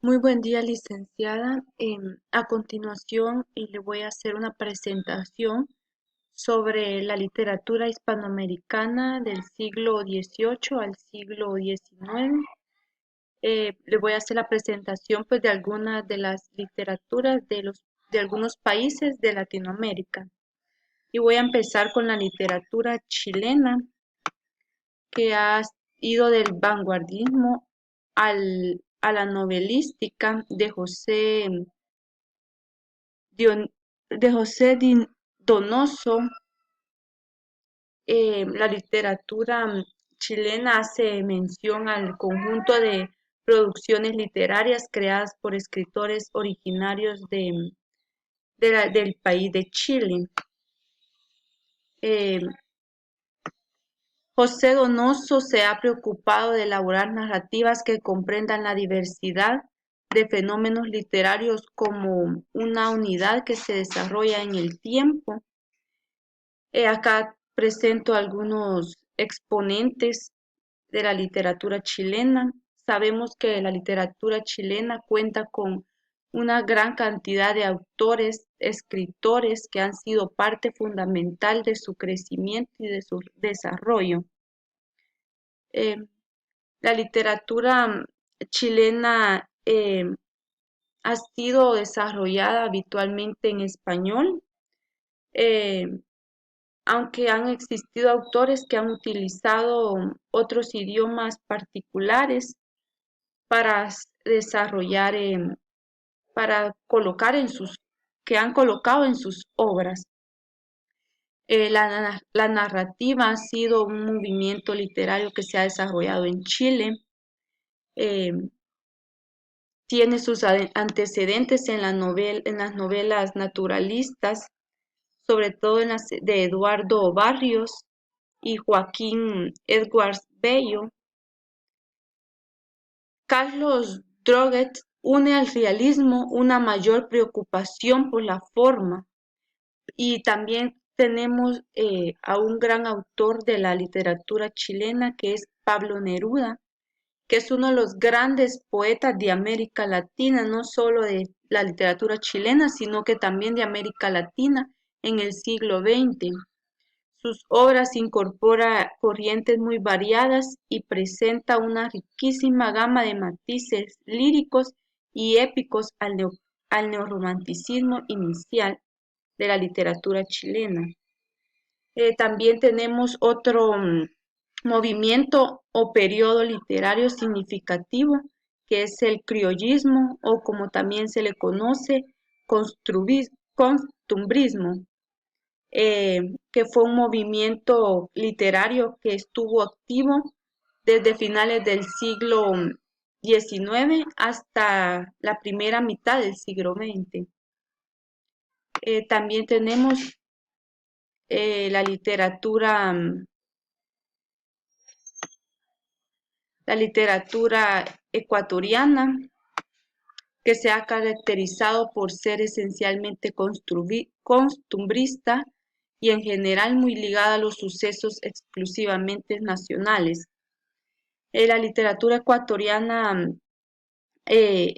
Muy buen día, licenciada. A continuación, le voy a hacer una presentación sobre la literatura hispanoamericana del siglo XVIII al siglo XIX. Le voy a hacer la presentación pues, de algunas de las literaturas de algunos países de Latinoamérica. Y voy a empezar con la literatura chilena, que ha ido del vanguardismo a la novelística de José Donoso. La literatura chilena hace mención al conjunto de producciones literarias creadas por escritores originarios del país de Chile. Eh, José Donoso se ha preocupado de elaborar narrativas que comprendan la diversidad de fenómenos literarios como una unidad que se desarrolla en el tiempo. Acá presento algunos exponentes de la literatura chilena. Sabemos que la literatura chilena cuenta con una gran cantidad de autores, escritores que han sido parte fundamental de su crecimiento y de su desarrollo. Eh, la literatura chilena ha sido desarrollada habitualmente en español, eh, aunque han existido autores que han utilizado otros idiomas particulares para desarrollar, para colocar que han colocado en sus obras. La narrativa ha sido un movimiento literario que se ha desarrollado en Chile. Eh, Tiene sus antecedentes en las novelas naturalistas, sobre todo en las de Eduardo Barrios y Joaquín Edwards Bello. Carlos Droguett une al realismo una mayor preocupación por la forma, y también tenemos a un gran autor de la literatura chilena que es Pablo Neruda, que es uno de los grandes poetas de América Latina, no solo de la literatura chilena, sino que también de América Latina en el siglo XX. Sus obras incorporan corrientes muy variadas y presenta una riquísima gama de matices líricos y épicos al neorromanticismo inicial de la literatura chilena. También tenemos otro movimiento o periodo literario significativo, que es el criollismo, o como también se le conoce, costumbrismo, que fue un movimiento literario que estuvo activo desde finales del siglo XIX hasta la primera mitad del siglo XX. También tenemos la literatura ecuatoriana, que se ha caracterizado por ser esencialmente costumbrista y en general muy ligada a los sucesos exclusivamente nacionales. La literatura ecuatoriana eh,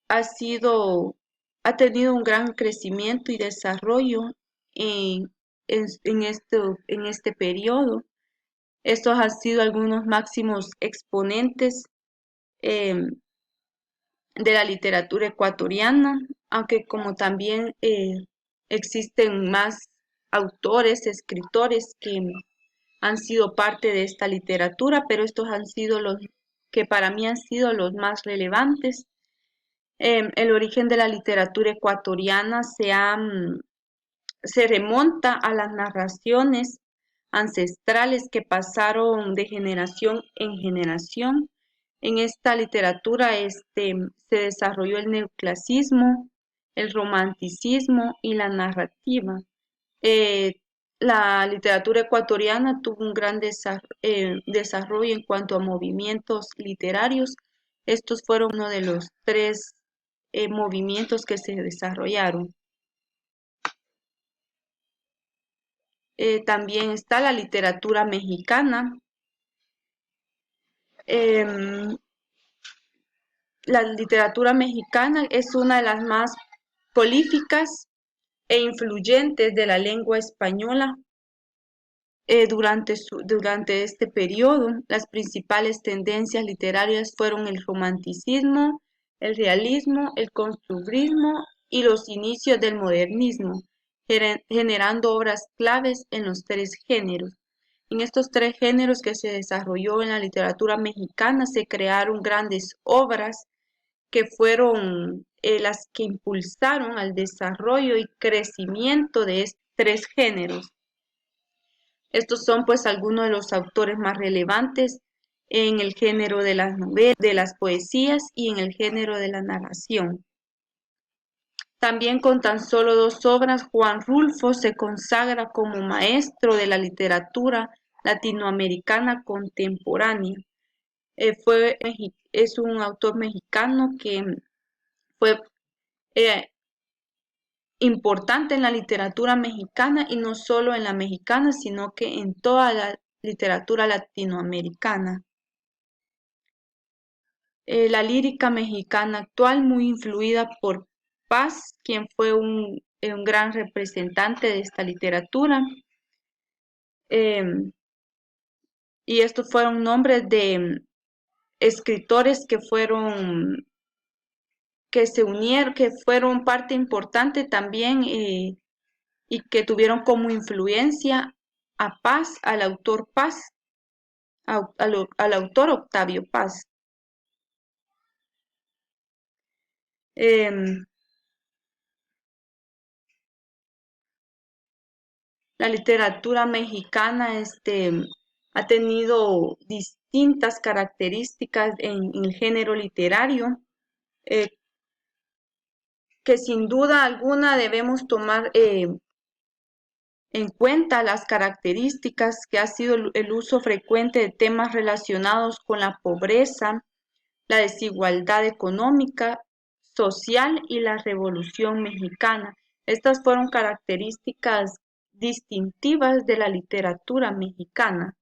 ha sido, ha tenido un gran crecimiento y desarrollo en, en este periodo. Estos han sido algunos máximos exponentes eh, de la literatura ecuatoriana, aunque como también existen más autores, escritores que han sido parte de esta literatura, pero estos han sido los que para mí han sido los más relevantes. El origen de la literatura ecuatoriana se remonta a las narraciones ancestrales que pasaron de generación en generación. En esta literatura se desarrolló el neoclasismo, el romanticismo y la narrativa. Eh, la literatura ecuatoriana tuvo un gran desarrollo en cuanto a movimientos literarios. Estos fueron uno de los tres movimientos que se desarrollaron. También está la literatura mexicana, em, La literatura mexicana es una de las más prolíficas e influyentes de la lengua española. Durante este periodo, las principales tendencias literarias fueron el romanticismo, el realismo, el constructivismo y los inicios del modernismo, generando obras claves en los tres géneros. En estos tres géneros que se desarrolló en la literatura mexicana se crearon grandes obras que fueron las que impulsaron al desarrollo y crecimiento de estos tres géneros. Estos son pues algunos de los autores más relevantes en el género de las novelas, de las poesías y en el género de la narración. También con tan solo 2 obras, Juan Rulfo se consagra como maestro de la literatura latinoamericana contemporánea. Es un autor mexicano que fue importante en la literatura mexicana y no solo en la mexicana, sino que en toda la literatura latinoamericana. La lírica mexicana actual, muy influida por Paz, quien fue un gran representante de esta literatura. Y estos fueron nombres de escritores que se unieron, que fueron parte importante también y que tuvieron como influencia a Paz, al autor Paz, al autor Octavio Paz. La literatura mexicana ha tenido distintas características en el género literario, que sin duda alguna debemos tomar en cuenta las características que ha sido el uso frecuente de temas relacionados con la pobreza, la desigualdad económica, social y la Revolución Mexicana. Estas fueron características distintivas de la literatura mexicana.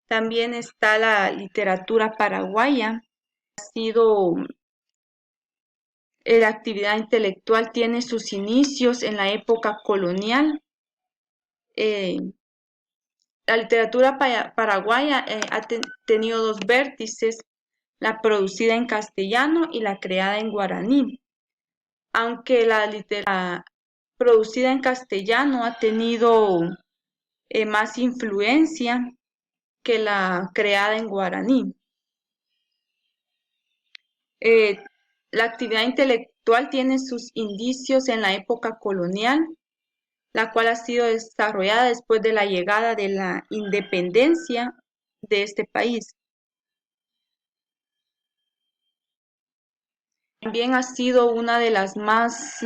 También está la literatura paraguaya. La actividad intelectual tiene sus inicios en la época colonial. La literatura paraguaya ha tenido 2 vértices, la producida en castellano y la creada en guaraní. Aunque la literatura producida en castellano ha tenido más influencia que la creada en guaraní. La actividad intelectual tiene sus indicios en la época colonial, la cual ha sido desarrollada después de la llegada de la independencia de este país. También ha sido una de las más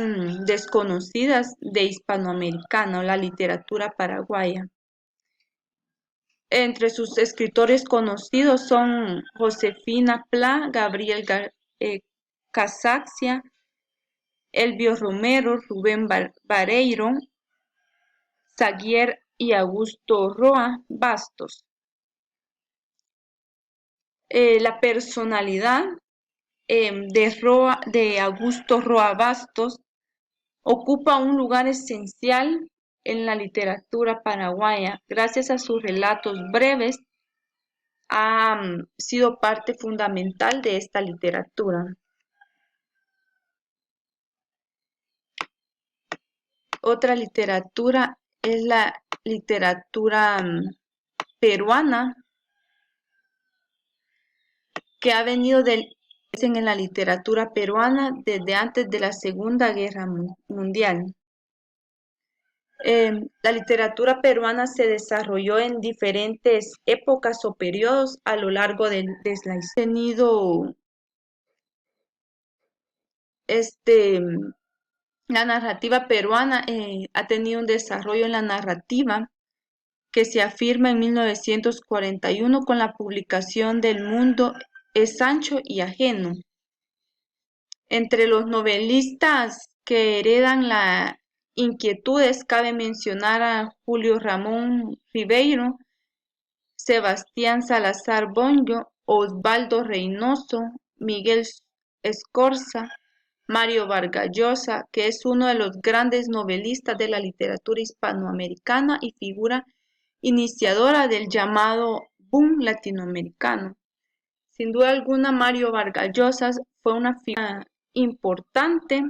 desconocidas de hispanoamericana, la literatura paraguaya. Entre sus escritores conocidos son Josefina Pla, Gabriel Casaxia, Elvio Romero, Rubén Vareiro, Zaguier y Augusto Roa Bastos. La personalidad de Augusto Roa Bastos ocupa un lugar esencial en la literatura paraguaya. Gracias a sus relatos breves, ha sido parte fundamental de esta literatura. Otra literatura es la literatura peruana, que ha venido en la literatura peruana desde antes de la Segunda Guerra Mundial. La literatura peruana se desarrolló en diferentes épocas o periodos a lo largo de la historia. La narrativa peruana ha tenido un desarrollo en la narrativa que se afirma en 1941 con la publicación del Mundo es ancho y ajeno. Entre los novelistas que heredan las inquietudes cabe mencionar a Julio Ramón Ribeiro, Sebastián Salazar Bonyo, Osvaldo Reynoso, Miguel Scorza, Mario Vargas Llosa, que es uno de los grandes novelistas de la literatura hispanoamericana y figura iniciadora del llamado boom latinoamericano. Sin duda alguna, Mario Vargas Llosa fue una figura importante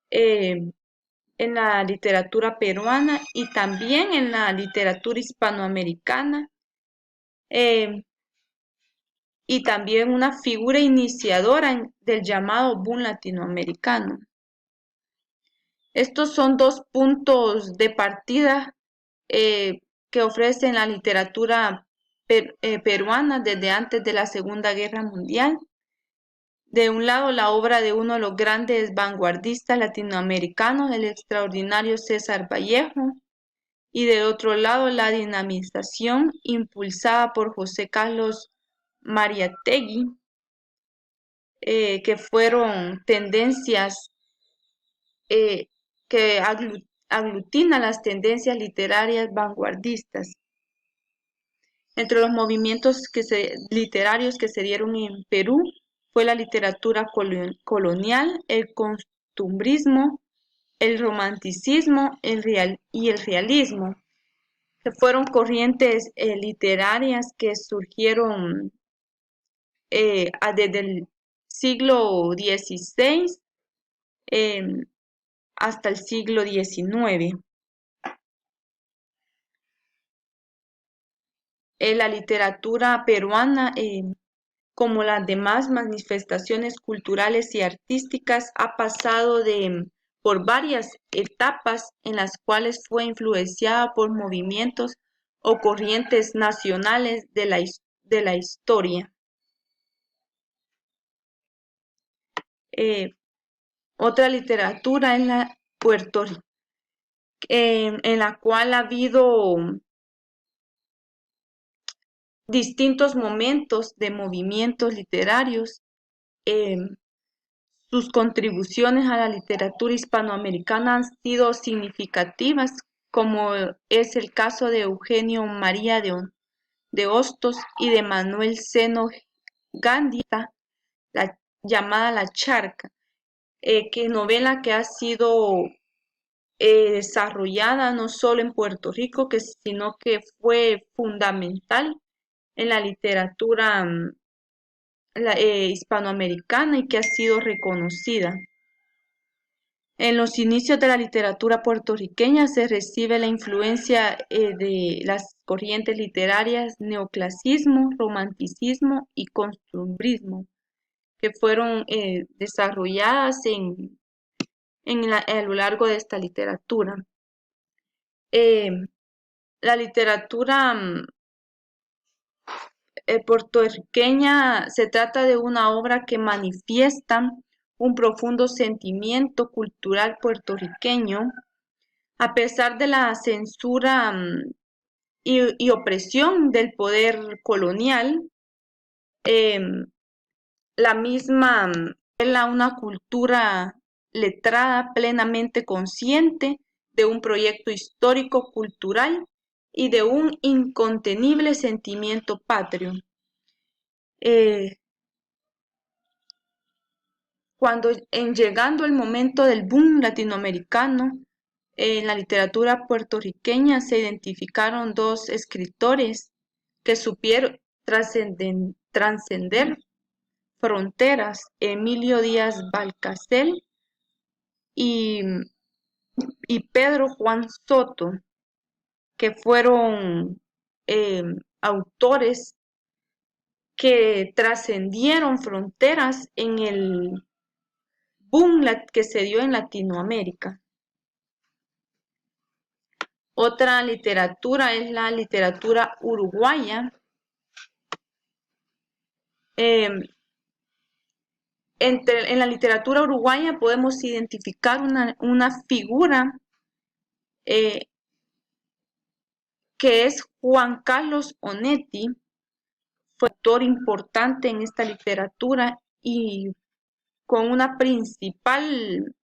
en la literatura peruana y también en la literatura hispanoamericana, y también una figura iniciadora del llamado boom latinoamericano. Estos son dos puntos de partida que ofrece la literatura peruana desde antes de la Segunda Guerra Mundial. De un lado, la obra de uno de los grandes vanguardistas latinoamericanos, el extraordinario César Vallejo, y de otro lado, la dinamización impulsada por José Carlos Mariátegui, que fueron tendencias que aglutina las tendencias literarias vanguardistas. Entre los movimientos literarios que se dieron en Perú fue la literatura colonial, el costumbrismo, el romanticismo y el realismo, que fueron corrientes literarias que surgieron desde el siglo XVI hasta el siglo XIX. La literatura peruana, como las demás manifestaciones culturales y artísticas, ha pasado por varias etapas en las cuales fue influenciada por movimientos o corrientes nacionales de la historia. Otra literatura es la en la cual ha habido distintos momentos de movimientos literarios. Sus contribuciones a la literatura hispanoamericana han sido significativas, como es el caso de Eugenio María de Hostos y de Manuel Seno Gandía, llamada La Charca, novela que ha sido desarrollada no solo en Puerto Rico, sino que fue fundamental en la literatura hispanoamericana y que ha sido reconocida. En los inicios de la literatura puertorriqueña se recibe la influencia de las corrientes literarias neoclasismo, romanticismo y costumbrismo, que fueron desarrolladas a lo largo de esta literatura. La literatura puertorriqueña se trata de una obra que manifiesta un profundo sentimiento cultural puertorriqueño, a pesar de la censura y opresión del poder colonial. La misma revela una cultura letrada plenamente consciente de un proyecto histórico, cultural y de un incontenible sentimiento patrio. Cuando llegando el momento del boom latinoamericano, en la literatura puertorriqueña se identificaron dos escritores que supieron trascender fronteras, Emilio Díaz Valcárcel y Pedro Juan Soto, que fueron autores que trascendieron fronteras en el boom que se dio en Latinoamérica. Otra literatura es la literatura uruguaya. En la literatura uruguaya podemos identificar una figura que es Juan Carlos Onetti. Fue autor importante en esta literatura y con una principal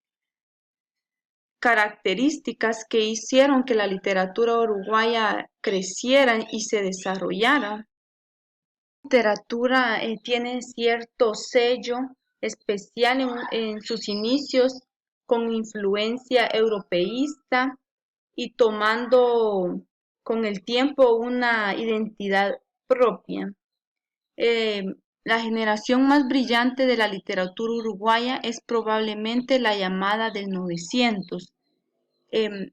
características que hicieron que la literatura uruguaya creciera y se desarrollara. Literatura tiene cierto sello especial en sus inicios, con influencia europeísta y tomando con el tiempo una identidad propia. Eh, la generación más brillante de la literatura uruguaya es probablemente la llamada del 900. Em,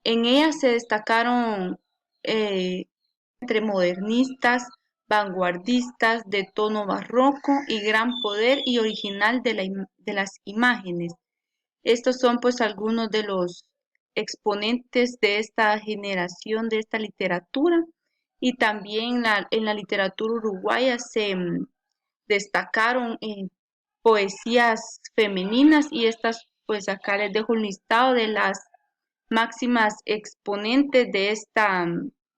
en ella se destacaron eh, entre modernistas, vanguardistas de tono barroco y gran poder y original de las imágenes. Estos son pues algunos de los exponentes de esta generación, de esta literatura. Y también en la literatura uruguaya se destacaron poesías femeninas, y estas pues acá les dejo un listado de las máximas exponentes de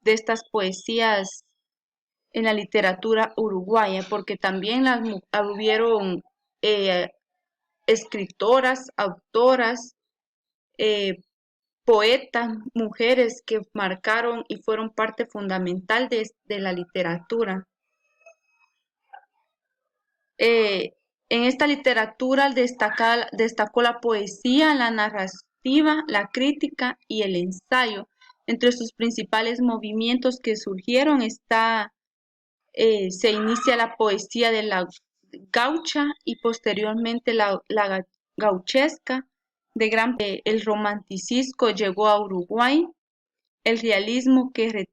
estas poesías en la literatura uruguaya, porque también hubieron eh, escritoras, autoras, eh, poetas, mujeres que marcaron y fueron parte fundamental de la literatura. Eh, en esta literatura destacó la poesía, la narrativa, la crítica y el ensayo. Entre sus principales movimientos que surgieron se inicia la poesía de la gaucha y posteriormente la gauchesca. El romanticismo llegó a Uruguay, el realismo que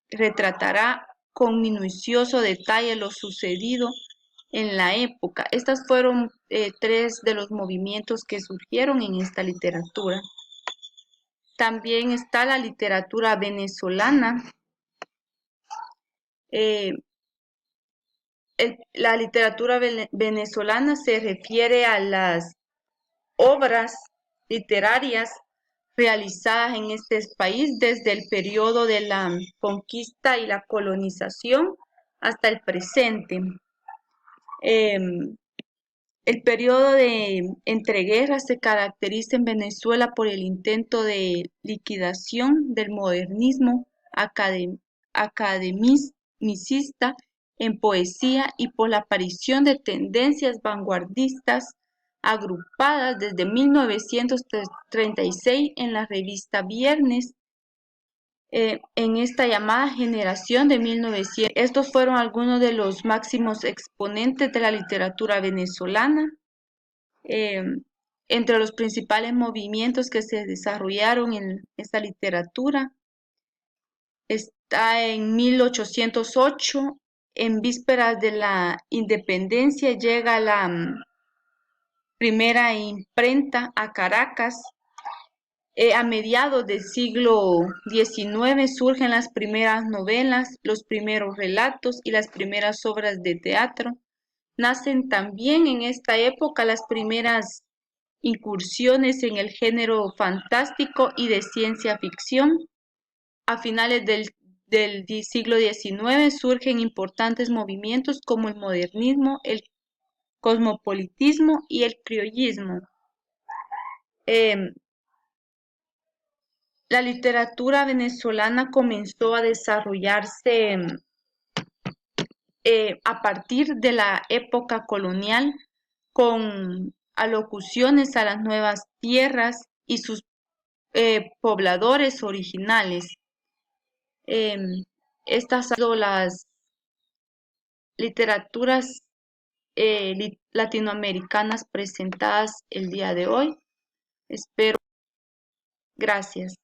retratará con minucioso detalle lo sucedido en la época. Estas fueron tres de los movimientos que surgieron en esta literatura. También está la literatura venezolana. Eh, la literatura venezolana se refiere a las obras literarias realizadas en este país desde el periodo de la conquista y la colonización hasta el presente. El periodo de entreguerras se caracteriza en Venezuela por el intento de liquidación del modernismo academicista en poesía y por la aparición de tendencias vanguardistas agrupadas desde 1936 en la revista Viernes, en esta llamada generación de 1900. Estos fueron algunos de los máximos exponentes de la literatura venezolana. Eh, Entre los principales movimientos que se desarrollaron en esta literatura está en 1808, en vísperas de la independencia, llega la primera imprenta a Caracas. A mediados del siglo XIX surgen las primeras novelas, los primeros relatos y las primeras obras de teatro. Nacen también en esta época las primeras incursiones en el género fantástico y de ciencia ficción. A finales del siglo XIX surgen importantes movimientos como el modernismo, el cosmopolitismo y el criollismo. La literatura venezolana comenzó a desarrollarse a partir de la época colonial, con alocuciones a las nuevas tierras y sus pobladores originales. Estas han sido las literaturas latinoamericanas presentadas el día de hoy. Espero. Gracias.